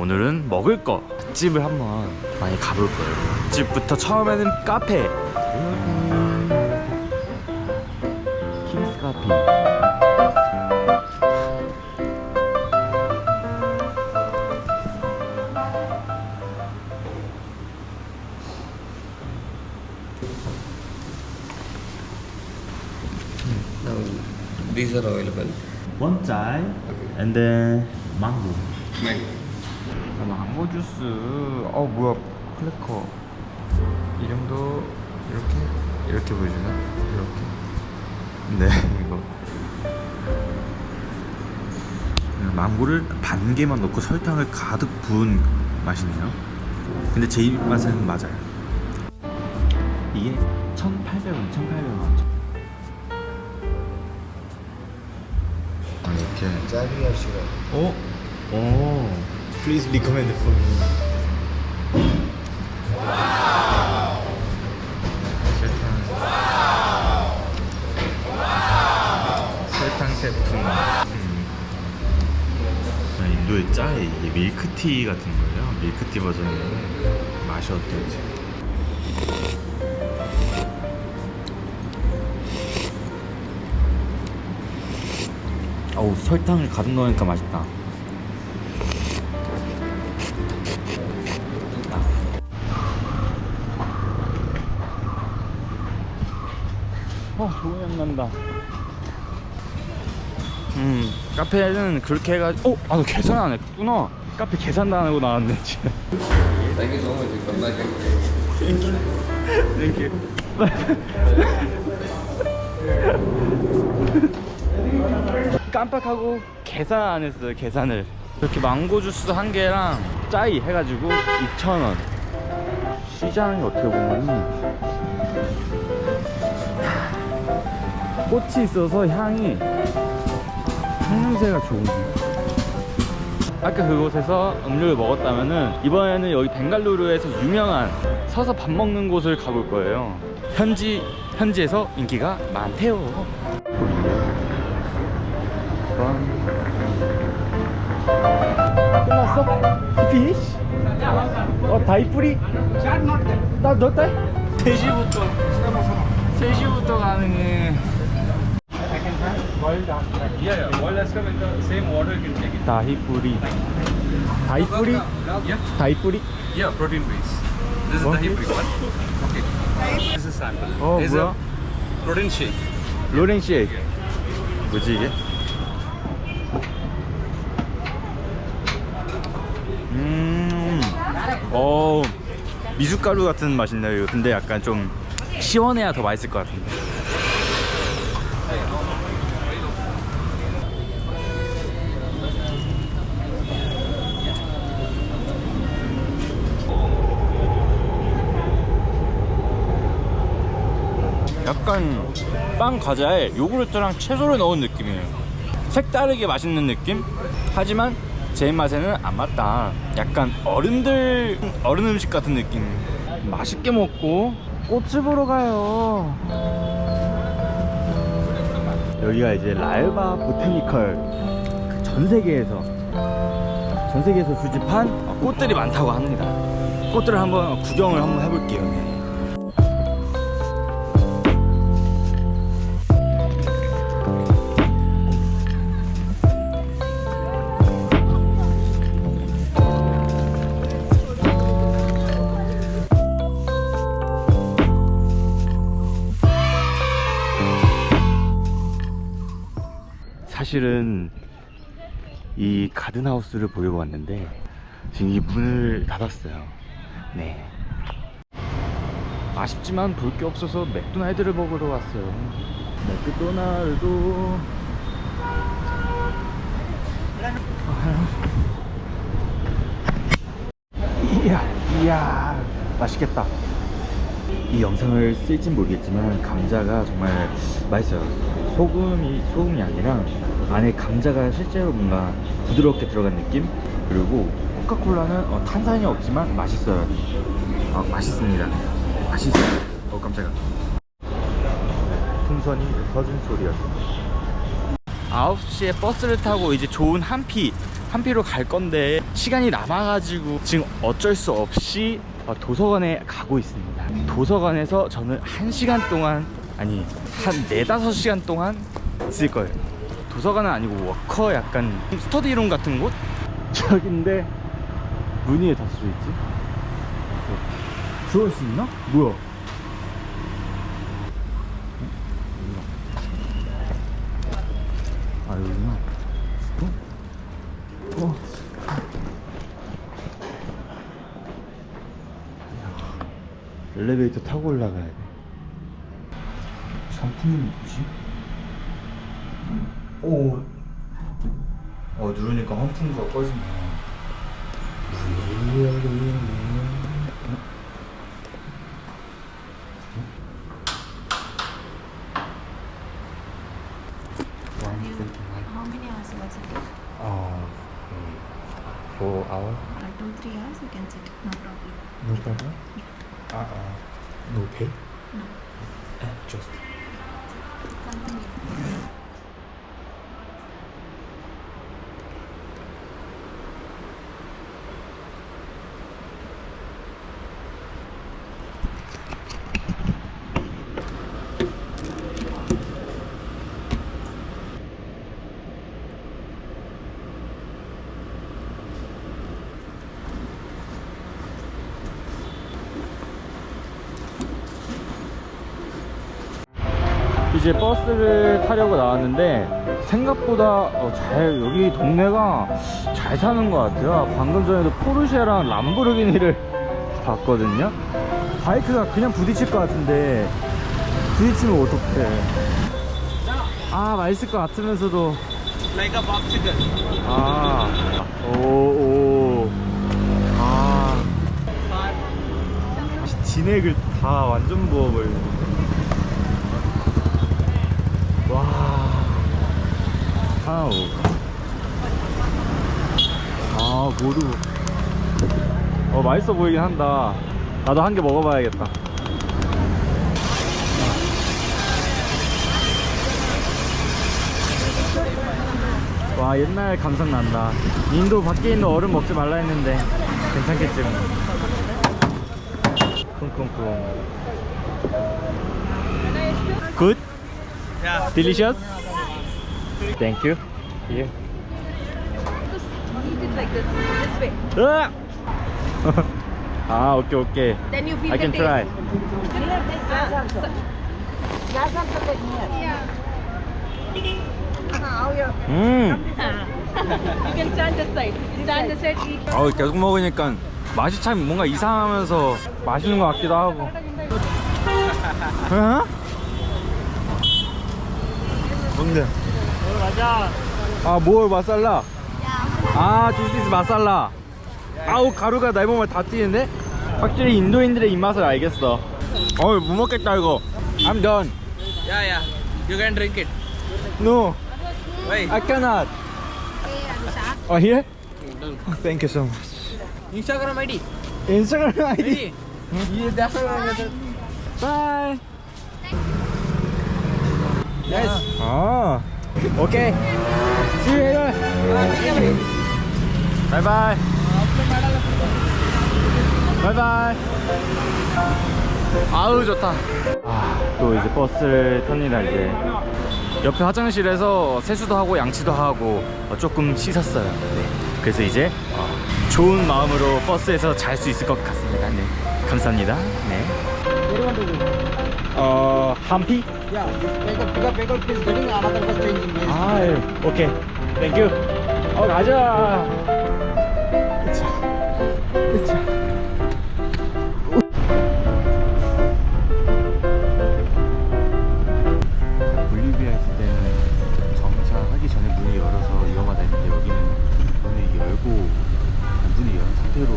오늘은 먹을 거 집을 한번 많이 가볼 거예요. 집부터 처음에는 카페. 킹스 카페. Now, these are available. One chai and then mango. Mango. 망고 주스. 뭐야, 클래커. 이름도 이렇게 보여주나? 이렇게. 네, 이거. 망고를 반 개만 넣고 설탕을 가득 부은 맛이네요. 근데 제 입맛은 맞아요. 이게 1,800원, 1,800원. 이렇게. Jaggery or sugar? Please recommend it for me. 설탕 세품. 인도의 짜이, 이게 밀크티 같은 거예요. 밀크티 버전인데 맛이 어떨지. 설탕을 가득 넣으니까 맛있다. 좋은 향 난다. 카페는 그렇게 해가지고 너 계산 안 했구나. 카페 계산도 안 하고 나왔네 지금. Thank you so much. You come back. Thank you. 깜빡하고 계산 안 했어요. 계산을. 이렇게 망고 주스 한 개랑 짜이 해가지고 2,000원. 시장이 어떻게 보면 꽃이 있어서 향이 향냄새가 좋은데. 아까 그곳에서 음료를 먹었다면은 이번에는 여기 벵갈루루에서 유명한 서서 밥 먹는 곳을 가볼 거예요. 현지에서 인기가 많대요. 끝났어? 피니쉬? 다이프리? 나 넣었다? 3시부터 가능해. Yeah, all has come in the same order. You can take it. 다이프리. 다이프리? Yeah, 다이프리? yeah, protein base. This is One the hip one. Okay. This is sample. This is 뭐야? a protein shake. 로렌 쉐이크. 뭐지 이게? 미숫가루 같은 맛이네요. 이거. 근데 약간 좀 시원해야 더 맛있을 것 같은데. 약간 빵 과자에 요구르트랑 채소를 넣은 느낌이에요. 색다르게 맛있는 느낌? 하지만 제 입맛에는 안 맞다. 약간 어른 음식 같은 느낌. 맛있게 먹고 꽃을 보러 가요. 여기가 이제 라엘바 보테니컬, 전 세계에서 수집한 꽃들이 많다고 합니다. 꽃들을 한번 구경을 한번 해볼게요. 사실은 이 가든하우스를 보려고 왔는데 지금 이 문을 닫았어요. 네. 아쉽지만 볼 게 없어서 맥도날드를 먹으러 왔어요. 맥도날드. 이야, 맛있겠다. 이 영상을 쓸진 모르겠지만 감자가 정말 맛있어요. 소금이 아니라 안에 감자가 실제로 뭔가 부드럽게 들어간 느낌. 그리고 코카콜라는 탄산이 없지만 맛있어요. 맛있습니다. 맛있어요. 깜짝이야. 풍선이 터진 소리였어. 9시에 버스를 타고 이제 좋은 한 한피로 갈 건데 시간이 남아가지고 지금 어쩔 수 없이 도서관에 가고 있습니다. 도서관에서 저는 1시간 동안, 아니 한 4-5시간 동안 있을 거예요. 도서관은 아니고 워커, 약간 스터디룸 같은 곳? 저긴데 문이 왜 닫혀져 있지? 들어갈 수 있나? 뭐야? 아, 여기구나. 엘리베이터 타고 올라가야 돼. 상품은 뭐지? 오. 누르니까 환풍구가 꺼지네. 문이 열리네. How many hours was it? 4 hours? 2-3 hours you can sit, no problem. No problem? No pay? No. Just. Continue. 이제 버스를 타려고 나왔는데 생각보다 여기 동네가 잘 사는 것 같아요. 방금 전에도 포르쉐랑 람보르기니를 봤거든요. 바이크가 그냥 부딪힐 것 같은데 부딪히면 어떡해. 맛있을 것 같으면서도 Like a popsicle. 진액을 다 완전 부어버리네. 와, 아우, 모두 맛있어 보이긴 한다. 나도 한 개 먹어봐야겠다. 와, 옛날 감성 난다. 인도 밖에 있는 얼음 먹지 말라 했는데 괜찮겠지 뭐. 쿵쿵쿵. 굿? Yeah. Delicious? Thank you. Here. Eat it like this way. 오케이 오케이. Then you feel I the can taste. try. You can stand this side. Stand this side. Eat. 계속 먹으니까 맛이 참 뭔가 이상하면서 맛있는 것 같기도 하고. 뭔데? 뭘 마살라? This is 마살라. 가루가 내 몸을 다 튀는데? 확실히 인도인들의 입맛을 알겠어. 못 먹겠다 이거. I'm done. Yeah. You can drink it. No, Why? I cannot. Here? Thank you so much. Instagram ID. Instagram ID. Yeah, Bye. Yes. Okay. See you later. Bye bye. Bye bye. 아우 좋다. 또 이제 버스를 탑니다. 이제 옆에 화장실에서 세수도 하고 양치도 하고 조금 씻었어요. 네. 그래서 이제 좋은 마음으로 버스에서 잘 수 있을 것 같습니다. 네. 감사합니다. 네. 한피? Yeah, pick up is getting another bus changing. 오케이. 땡큐. 가자. 으차. 볼리비아 있을 때는 정차하기 전에 문이 열어서 위험하다 했는데 여기는 문을 열고 문이 연 상태로